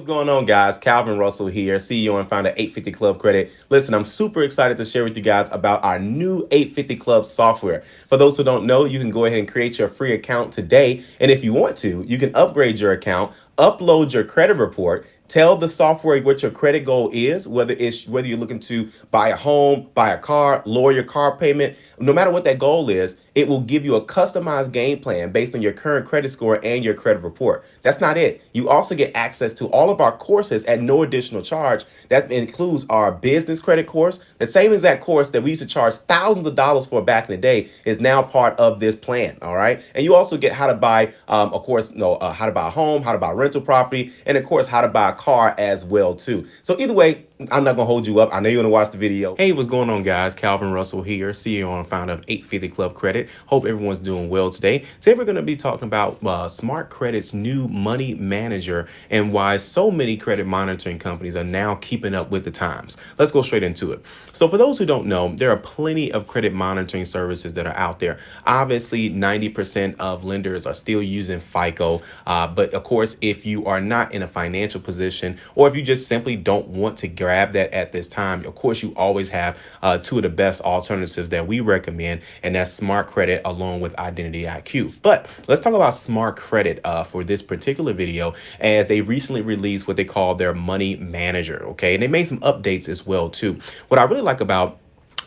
going on, guys? Calvin Russell here, CEO and founder of 850 Club Credit. Listen, I'm super excited to share with you guys about our new 850 Club software. For those who don't know, you can go ahead and create your free account today. And if you want to, you can upgrade your account, upload your credit report, tell the software what your credit goal is, whether you're looking to buy a home, buy a car, lower your car payment. No matter what that goal is, it will give you a customized game plan based on your current credit score and your credit report. That's not it. You also get access to all of our courses at no additional charge. That includes our business credit course. The same exact course that we used to charge thousands of dollars for back in the day is now part of this plan. All right. And you also get how to buy, of course, how to buy a home, how to buy rental property, and of course, how to buy a car as well too. So either way, I'm not gonna hold you up. I know you're gonna watch the video. Hey, what's going on, guys? Calvin Russell here, CEO and founder of 850 Club Credit. Hope everyone's doing well today. Today we're gonna be talking about Smart Credit's new money manager and why so many credit monitoring companies are now keeping up with the times. Let's go straight into it. So for those who don't know, there are plenty of credit monitoring services that are out there. Obviously, 90% of lenders are still using FICO, but of course, if you are not in a financial position, or if you just simply don't want to grab that at this time, of course, you always have two of the best alternatives that we recommend, and that's Smart Credit along with Identity IQ. But let's talk about Smart Credit for this particular video, as they recently released what they call their money manager. Okay, and they made some updates as well too. What I really like about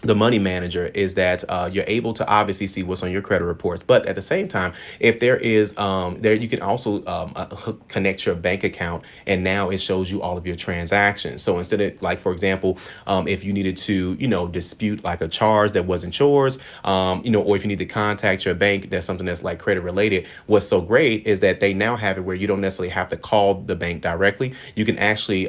the money manager is that you're able to obviously see what's on your credit reports, but at the same time, if there is there, you can also connect your bank account, and now it shows you all of your transactions. So instead of, like, for example, if you needed to dispute like a charge that wasn't yours, or if you need to contact your bank, that's something that's like credit related. What's so great is that they now have it where you don't necessarily have to call the bank directly. You can actually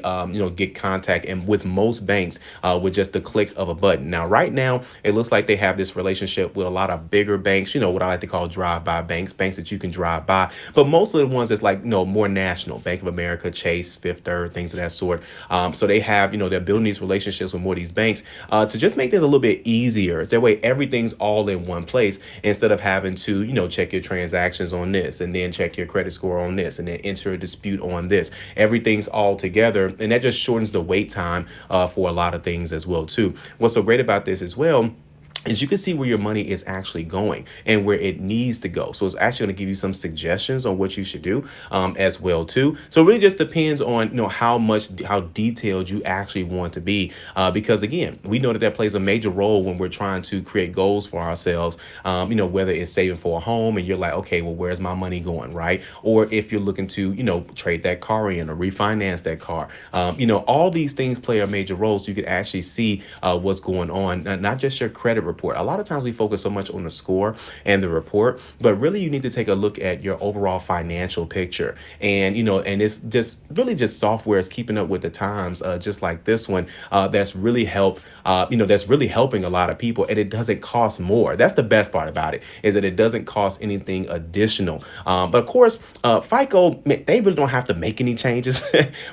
get contact, and with most banks with just the click of a button. Now right now, it looks like they have this relationship with a lot of bigger banks, what I like to call drive-by banks that you can drive by. But most of the ones that's like, more national, Bank of America, Chase, Fifth Third, things of that sort. So they have, they're building these relationships with more of these banks to just make things a little bit easier. That way, everything's all in one place instead of having to, check your transactions on this and then check your credit score on this and then enter a dispute on this. Everything's all together, and that just shortens the wait time for a lot of things as well too. What's so great about this as well is you can see where your money is actually going and where it needs to go. So it's actually going to give you some suggestions on what you should do as well too. So it really just depends on how detailed you actually want to be, because again, we know that plays a major role when we're trying to create goals for ourselves. Whether it's saving for a home and you're like, okay, well, where's my money going, right? Or if you're looking to trade that car in or refinance that car, all these things play a major role, so you can actually see what's going on, not just your credit report. A lot of times we focus so much on the score and the report, but really you need to take a look at your overall financial picture. And and it's just really just software is keeping up with the times, just like this one, that's really helped that's really helping a lot of people, and it doesn't cost more. That's the best part about it, is that it doesn't cost anything additional. But of course, FICO, they really don't have to make any changes,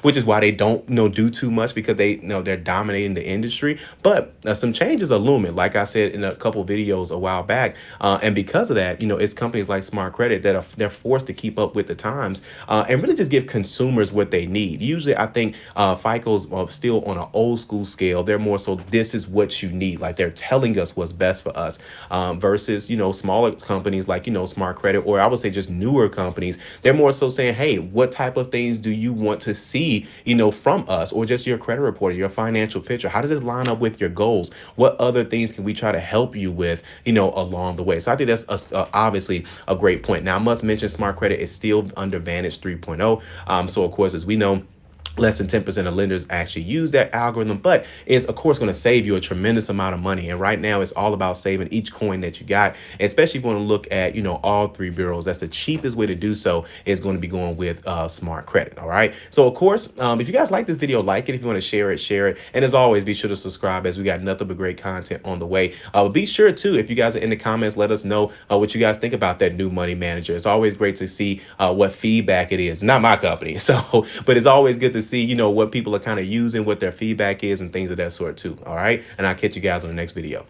which is why they don't do too much, because they're dominating the industry. But some changes are looming, like I said in a couple videos a while back, and because of that, it's companies like Smart Credit that they're forced to keep up with the times and really just give consumers what they need. Usually, I think FICO's still on an old school scale. They're more so, this is what you need, like they're telling us what's best for us, versus smaller companies like Smart Credit, or I would say just newer companies. They're more so saying, hey, what type of things do you want to see from us, or just your credit report or your financial picture? How does this line up with your goals? What other things can we try to help you with along the way? So I think that's obviously a great point. Now I must mention, Smart Credit is still under Vantage 3.0. So of course, as we know, less than 10% of lenders actually use that algorithm, but it's of course going to save you a tremendous amount of money. And right now it's all about saving each coin that you got, especially if you want to look at, all three bureaus. That's the cheapest way to do so, is going to be going with Smart Credit. All right. So of course, if you guys like this video, like it. If you want to share it. And as always, be sure to subscribe, as we got nothing but great content on the way. Be sure to, if you guys are in the comments, let us know what you guys think about that new money manager. It's always great to see what feedback it is. Not my company. So, but it's always good to see, what people are kind of using, what their feedback is, and things of that sort too. All right. And I'll catch you guys on the next video.